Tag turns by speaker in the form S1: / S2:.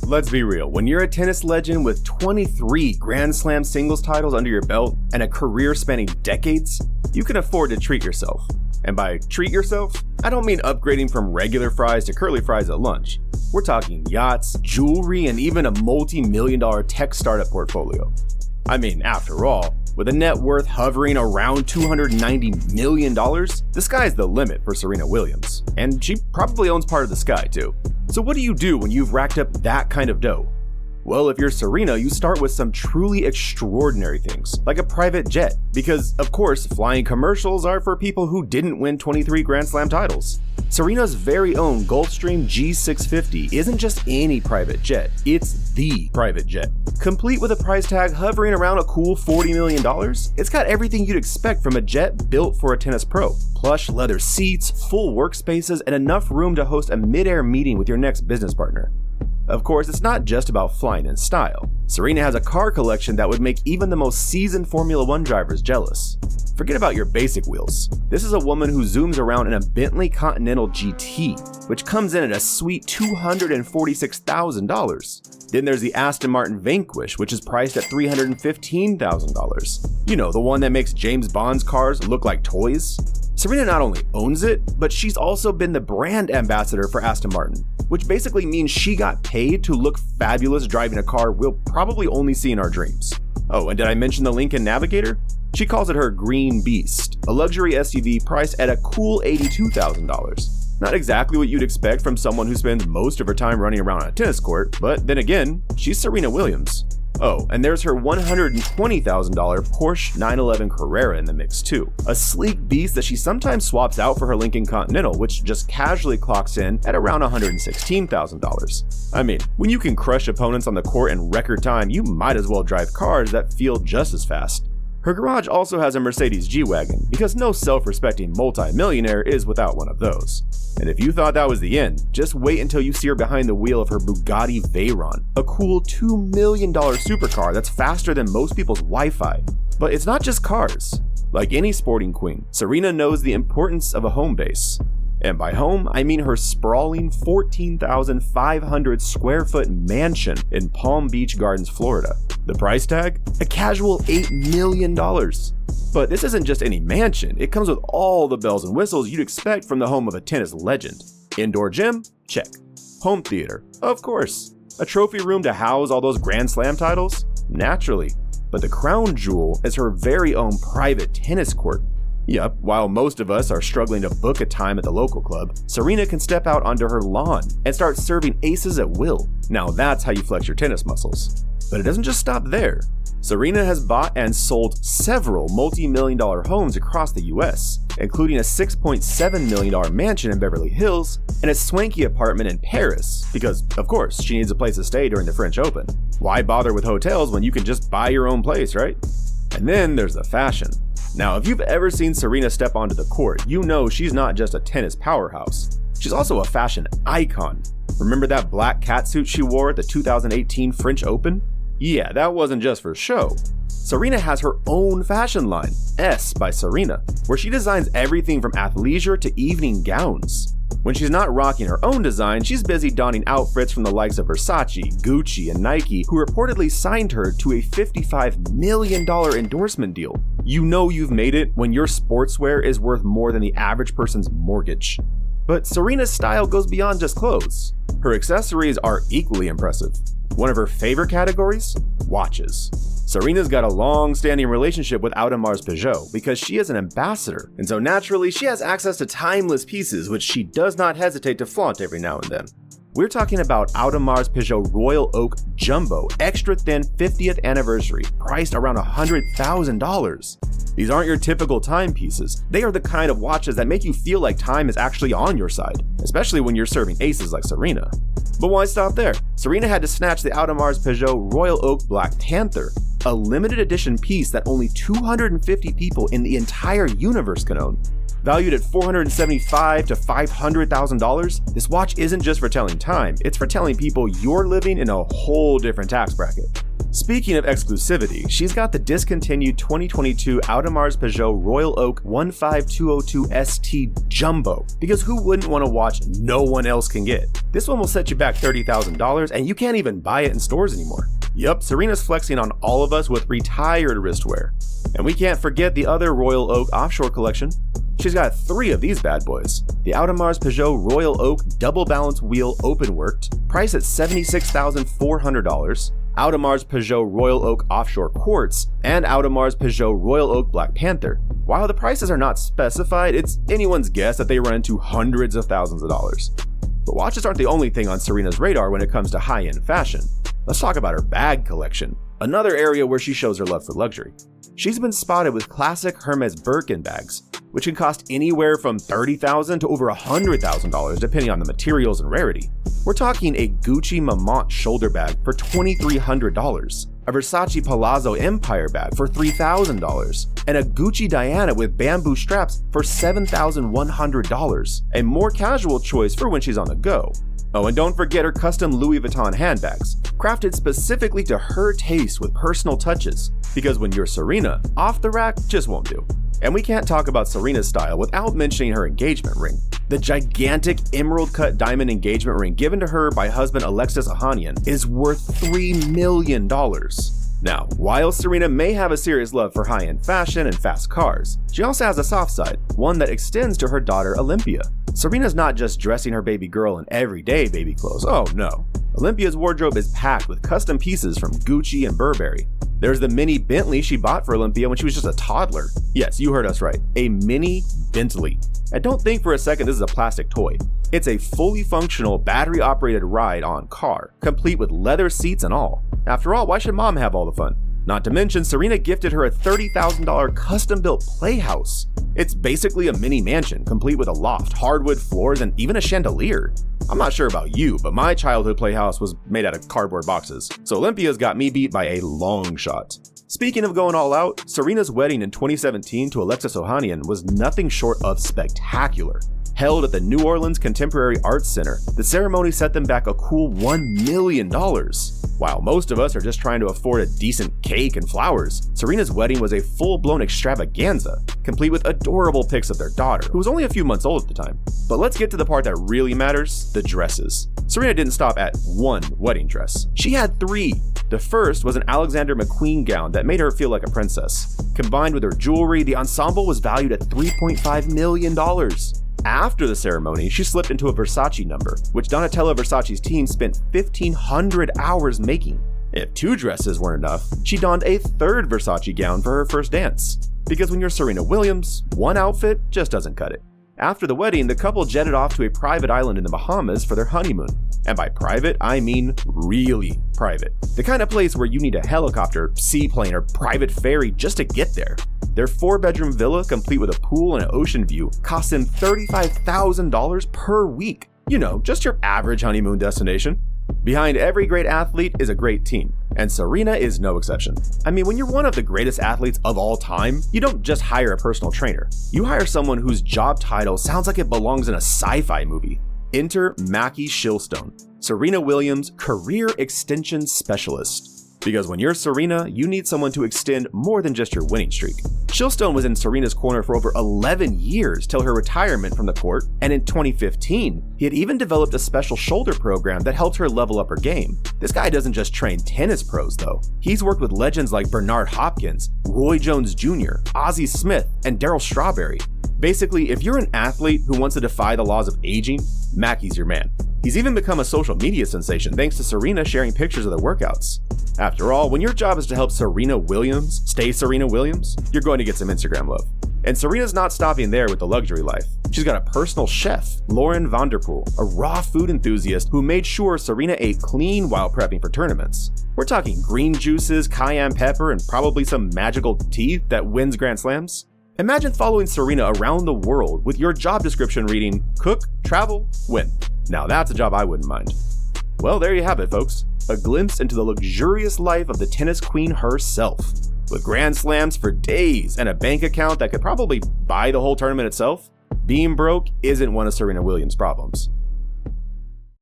S1: Let's be real, when you're a tennis legend with 23 Grand Slam singles titles under your belt and a career spanning decades, you can afford to treat yourself. And by treat yourself, I don't mean upgrading from regular fries to curly fries at lunch. We're talking yachts, jewelry, and even a multi-million-dollar tech startup portfolio. I mean, after all, with a net worth hovering around $290 million, the sky's the limit for Serena Williams. And she probably owns part of the sky too. So what do you do when you've racked up that kind of dough? Well, if you're Serena, you start with some truly extraordinary things, like a private jet, because, of course, flying commercials are for people who didn't win 23 Grand Slam titles. Serena's very own Gulfstream G650 isn't just any private jet, it's the private jet. Complete with a price tag hovering around a cool $40 million, it's got everything you'd expect from a jet built for a tennis pro. Plush leather seats, full workspaces, and enough room to host a mid-air meeting with your next business partner. Of course, it's not just about flying in style. Serena has a car collection that would make even the most seasoned Formula One drivers jealous. Forget about your basic wheels. This is a woman who zooms around in a Bentley Continental GT, which comes in at a sweet $246,000. Then there's the Aston Martin Vanquish, which is priced at $315,000. You know, the one that makes James Bond's cars look like toys? Serena not only owns it, but she's also been the brand ambassador for Aston Martin, which basically means she got paid to look fabulous driving a car we'll probably only see in our dreams. Oh, and did I mention the Lincoln Navigator? She calls it her Green Beast, a luxury SUV priced at a cool $82,000. Not exactly what you'd expect from someone who spends most of her time running around on a tennis court, but then again, she's Serena Williams. Oh, and there's her $120,000 Porsche 911 Carrera in the mix too. A sleek beast that she sometimes swaps out for her Lincoln Continental, which just casually clocks in at around $116,000. I mean, when you can crush opponents on the court in record time, you might as well drive cars that feel just as fast. Her garage also has a Mercedes G-Wagon, because no self-respecting multi-millionaire is without one of those. And if you thought that was the end, just wait until you see her behind the wheel of her Bugatti Veyron, a cool $2 million supercar that's faster than most people's Wi-Fi. But it's not just cars. Like any sporting queen, Serena knows the importance of a home base. And by home, I mean her sprawling 14,500 square foot mansion in Palm Beach Gardens, Florida. The price tag? A casual $8 million. But this isn't just any mansion, it comes with all the bells and whistles you'd expect from the home of a tennis legend. Indoor gym? Check. Home theater? Of course. A trophy room to house all those Grand Slam titles? Naturally. But the crown jewel is her very own private tennis court. Yep, while most of us are struggling to book a time at the local club, Serena can step out onto her lawn and start serving aces at will. Now that's how you flex your tennis muscles. But it doesn't just stop there. Serena has bought and sold several multi-million-dollar homes across the US, including a $6.7 million mansion in Beverly Hills and a swanky apartment in Paris, because, of course, she needs a place to stay during the French Open. Why bother with hotels when you can just buy your own place, right? And then there's the fashion. Now, if you've ever seen Serena step onto the court, you know she's not just a tennis powerhouse. She's also a fashion icon. Remember that black catsuit she wore at the 2018 French Open? Yeah, that wasn't just for show. Serena has her own fashion line, S by Serena, where she designs everything from athleisure to evening gowns. When she's not rocking her own design, she's busy donning outfits from the likes of Versace, Gucci, and Nike, who reportedly signed her to a $55 million endorsement deal. You know you've made it when your sportswear is worth more than the average person's mortgage. But Serena's style goes beyond just clothes. Her accessories are equally impressive. One of her favorite categories? Watches. Serena's got a long-standing relationship with Audemars Piguet because she is an ambassador, and so naturally she has access to timeless pieces which she does not hesitate to flaunt every now and then. We're talking about Audemars Piguet Royal Oak Jumbo Extra Thin 50th Anniversary, priced around $100,000. These aren't your typical timepieces. They are the kind of watches that make you feel like time is actually on your side, especially when you're serving aces like Serena. But why stop there? Serena had to snatch the Audemars Piguet Royal Oak Black Panther, a limited edition piece that only 250 people in the entire universe can own. Valued at $475,000 to $500,000, this watch isn't just for telling time, it's for telling people you're living in a whole different tax bracket. Speaking of exclusivity, she's got the discontinued 2022 Audemars Piguet Royal Oak 15202 ST Jumbo, because who wouldn't want to watch no one else can get? This one will set you back $30,000 and you can't even buy it in stores anymore. Yup, Serena's flexing on all of us with retired wristwear. And we can't forget the other Royal Oak offshore collection. She's got 3 of these bad boys. The Audemars Piguet Royal Oak Double Balance Wheel Open Worked, priced at $76,400. Audemars Piguet Royal Oak Offshore Quartz, and Audemars Piguet Royal Oak Black Panther. While the prices are not specified, it's anyone's guess that they run into hundreds of thousands of dollars. But watches aren't the only thing on Serena's radar when it comes to high-end fashion. Let's talk about her bag collection, another area where she shows her love for luxury. She's been spotted with classic Hermes Birkin bags, which can cost anywhere from $30,000 to over $100,000 depending on the materials and rarity. We're talking a Gucci Mamont shoulder bag for $2,300, a Versace Palazzo Empire bag for $3,000, and a Gucci Diana with bamboo straps for $7,100, a more casual choice for when she's on the go. Oh, and don't forget her custom Louis Vuitton handbags, crafted specifically to her taste with personal touches, because when you're Serena, off the rack just won't do. And we can't talk about Serena's style without mentioning her engagement ring. The gigantic emerald-cut diamond engagement ring given to her by husband Alexis Ohanian is worth $3 million. Now, while Serena may have a serious love for high-end fashion and fast cars, she also has a soft side, one that extends to her daughter Olympia. Serena's not just dressing her baby girl in everyday baby clothes, oh no. Olympia's wardrobe is packed with custom pieces from Gucci and Burberry. There's the mini Bentley she bought for Olympia when she was just a toddler. Yes, you heard us right, a mini Bentley. And don't think for a second this is a plastic toy. It's a fully functional battery-operated ride-on car, complete with leather seats and all. After all, why should mom have all the fun? Not to mention, Serena gifted her a $30,000 custom-built playhouse. It's basically a mini mansion, complete with a loft, hardwood floors, and even a chandelier. I'm not sure about you, but my childhood playhouse was made out of cardboard boxes, so Olympia's got me beat by a long shot. Speaking of going all out, Serena's wedding in 2017 to Alexis Ohanian was nothing short of spectacular. Held at the New Orleans Contemporary Arts Center, the ceremony set them back a cool $1 million. While most of us are just trying to afford a decent cake and flowers, Serena's wedding was a full-blown extravaganza, complete with adorable pics of their daughter, who was only a few months old at the time. But let's get to the part that really matters, the dresses. Serena didn't stop at one wedding dress. She had 3. The first was an Alexander McQueen gown that made her feel like a princess. Combined with her jewelry, the ensemble was valued at $3.5 million. After the ceremony, she slipped into a Versace number, which Donatella Versace's team spent 1,500 hours making. If 2 dresses weren't enough, she donned a 3rd Versace gown for her first dance. Because when you're Serena Williams, one outfit just doesn't cut it. After the wedding, the couple jetted off to a private island in the Bahamas for their honeymoon. And by private, I mean really private. The kind of place where you need a helicopter, seaplane, or private ferry just to get there. Their 4-bedroom villa, complete with a pool and an ocean view, cost them $35,000 per week. You know, just your average honeymoon destination. Behind every great athlete is a great team, and Serena is no exception. I mean, when you're one of the greatest athletes of all time, you don't just hire a personal trainer. You hire someone whose job title sounds like it belongs in a sci-fi movie. Enter Mackie Shilstone, Serena Williams' Career Extension Specialist. Because when you're Serena, you need someone to extend more than just your winning streak. Shilstone was in Serena's corner for over 11 years till her retirement from the court, and in 2015, he had even developed a special shoulder program that helped her level up her game. This guy doesn't just train tennis pros though. He's worked with legends like Bernard Hopkins, Roy Jones Jr., Ozzie Smith, and Darryl Strawberry. Basically, if you're an athlete who wants to defy the laws of aging, Mackie's your man. He's even become a social media sensation thanks to Serena sharing pictures of their workouts. After all, when your job is to help Serena Williams stay Serena Williams, you're going to get some Instagram love. And Serena's not stopping there with the luxury life. She's got a personal chef, Lauren Vanderpool, a raw food enthusiast who made sure Serena ate clean while prepping for tournaments. We're talking green juices, cayenne pepper, and probably some magical tea that wins Grand Slams. Imagine following Serena around the world with your job description reading, cook, travel, win. Now that's a job I wouldn't mind. Well, there you have it, folks. A glimpse into the luxurious life of the tennis queen herself. With Grand Slams for days and a bank account that could probably buy the whole tournament itself, being broke isn't one of Serena Williams' problems.